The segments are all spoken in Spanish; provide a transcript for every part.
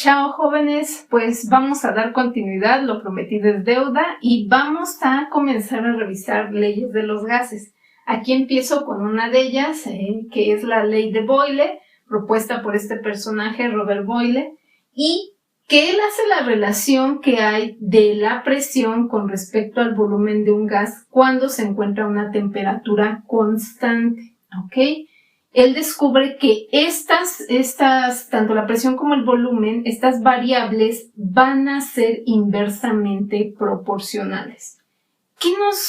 Chao jóvenes, pues vamos a dar continuidad, lo prometido es deuda y vamos a comenzar a revisar leyes de los gases. Aquí empiezo con una de ellas, que es la ley de Boyle, propuesta por este personaje Robert Boyle, y que él hace la relación que hay de la presión con respecto al volumen de un gas cuando se encuentra a una temperatura constante, ¿ok? Él descubre que tanto la presión como el volumen, estas variables van a ser inversamente proporcionales.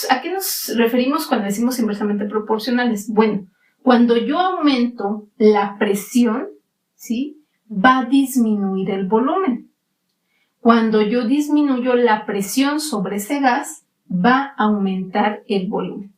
¿A qué nos referimos cuando decimos inversamente proporcionales? Bueno, cuando yo aumento la presión, ¿sí?, va a disminuir el volumen. Cuando yo disminuyo la presión sobre ese gas, va a aumentar el volumen.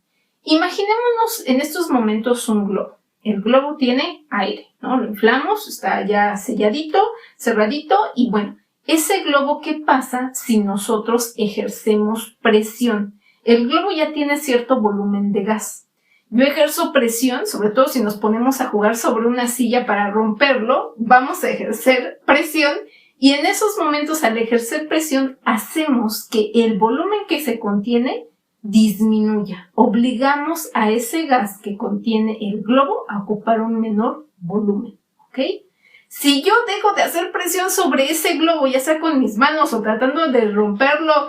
Imaginémonos en estos momentos un globo. El globo tiene aire, ¿no? Lo inflamos, está ya selladito, cerradito, y bueno, ese globo, ¿qué pasa si nosotros ejercemos presión? El globo ya tiene cierto volumen de gas. Yo ejerzo presión, sobre todo si nos ponemos a jugar sobre una silla para romperlo, vamos a ejercer presión, y en esos momentos, al ejercer presión, hacemos que el volumen que se contiene disminuya. Obligamos a ese gas que contiene el globo a ocupar un menor volumen, ¿ok? Si yo dejo de hacer presión sobre ese globo, ya sea con mis manos o tratando de romperlo,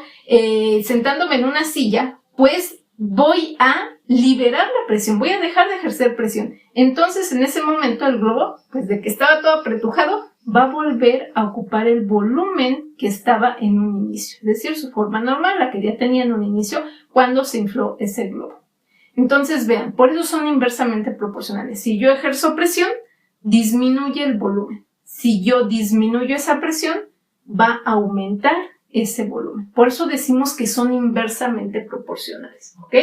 sentándome en una silla, pues voy a liberar la presión, voy a dejar de ejercer presión. Entonces, en ese momento, el globo, pues de que estaba todo apretujado, va a volver a ocupar el volumen que estaba en un inicio, es decir, su forma normal, la que ya tenía en un inicio cuando se infló ese globo. Entonces, vean, por eso son inversamente proporcionales. Si yo ejerzo presión, disminuye el volumen. Si yo disminuyo esa presión, va a aumentar ese volumen. Por eso decimos que son inversamente proporcionales, ¿ok?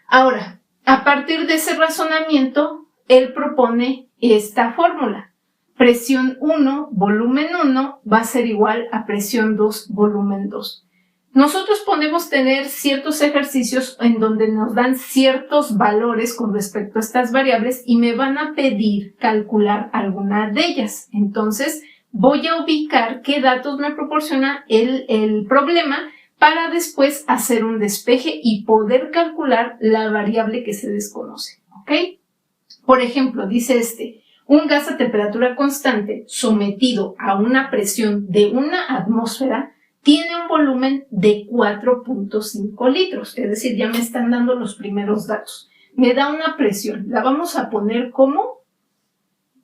Ahora, a partir de ese razonamiento, él propone esta fórmula. Presión 1, volumen 1 va a ser igual a presión 2, volumen 2. Nosotros podemos tener ciertos ejercicios en donde nos dan ciertos valores con respecto a estas variables y me van a pedir calcular alguna de ellas. Entonces, voy a ubicar qué datos me proporciona el problema para después hacer un despeje y poder calcular la variable que se desconoce, ¿ok? Por ejemplo, dice un gas a temperatura constante sometido a una presión de una atmósfera tiene un volumen de 4.5 litros, es decir, ya me están dando los primeros datos. Me da una presión, la vamos a poner como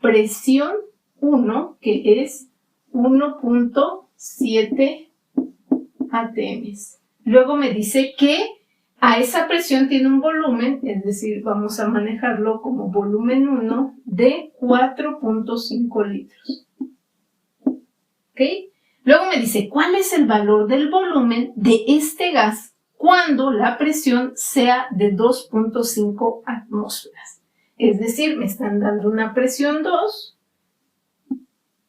presión 1, que es 1.7 atm. Luego me dice que a esa presión tiene un volumen, es decir, vamos a manejarlo como volumen 1 de 4.5 litros. ¿Ok? Luego me dice, ¿cuál es el valor del volumen de este gas cuando la presión sea de 2.5 atmósferas? Es decir, me están dando una presión 2,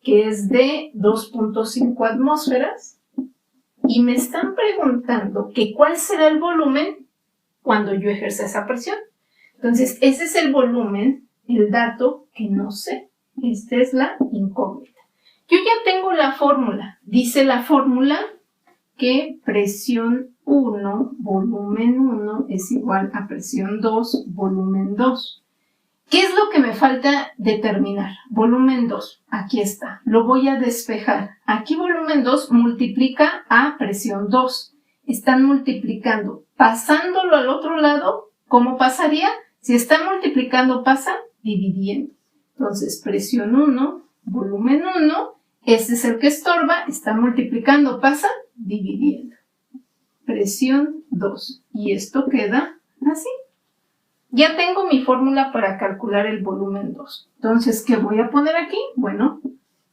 que es de 2.5 atmósferas, y me están preguntando que cuál será el volumen cuando yo ejerza esa presión. Entonces, ese es el volumen, el dato que no sé. Esta es la incógnita. Yo ya tengo la fórmula. Dice la fórmula que presión 1, volumen 1 es igual a presión 2, volumen 2. ¿Qué es lo que me falta determinar? Volumen 2, aquí está. Lo voy a despejar. Aquí volumen 2 multiplica a presión 2. Están multiplicando. Pasándolo al otro lado, ¿cómo pasaría? Si están multiplicando, pasan dividiendo. Entonces, presión 1, volumen 1, este es el que estorba, está multiplicando, pasa dividiendo. Presión 2. Y esto queda así. Ya tengo mi fórmula para calcular el volumen 2. Entonces, ¿qué voy a poner aquí? Bueno,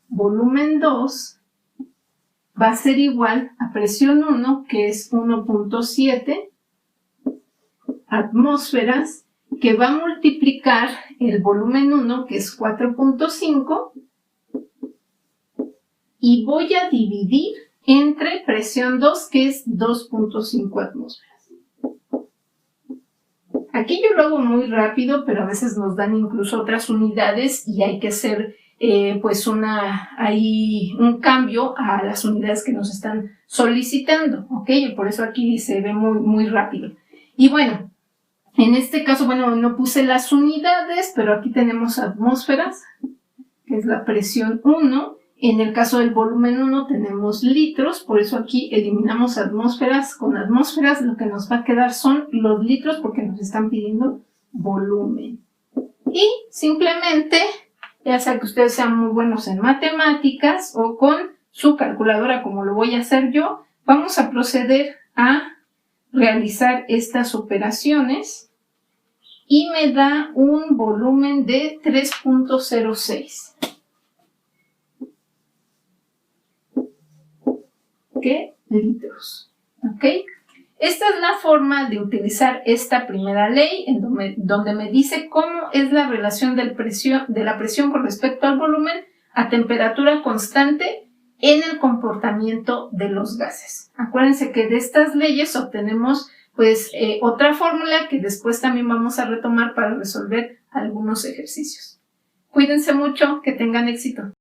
volumen 2 va a ser igual a presión 1, que es 1.7 atmósferas, que va a multiplicar el volumen 1, que es 4.5, y voy a dividir entre presión 2, que es 2.5 atmósferas. Aquí yo lo hago muy rápido, pero a veces nos dan incluso otras unidades y hay que ser pues hay un cambio a las unidades que nos están solicitando, ¿ok? Y por eso aquí se ve muy rápido. Y bueno, en este caso, bueno, no puse las unidades, pero aquí tenemos atmósferas, que es la presión 1. En el caso del volumen 1 tenemos litros, por eso aquí eliminamos atmósferas. Con atmósferas lo que nos va a quedar son los litros porque nos están pidiendo volumen. Y simplemente, ya sea que ustedes sean muy buenos en matemáticas o con su calculadora como lo voy a hacer yo, vamos a proceder a realizar estas operaciones y me da un volumen de 3.06. litros. ¿Ok? Esta es la forma de utilizar esta primera ley en donde me dice cómo es la relación de la presión con respecto al volumen a temperatura constante en el comportamiento de los gases. Acuérdense que de estas leyes obtenemos pues otra fórmula que después también vamos a retomar para resolver algunos ejercicios. Cuídense mucho, que tengan éxito.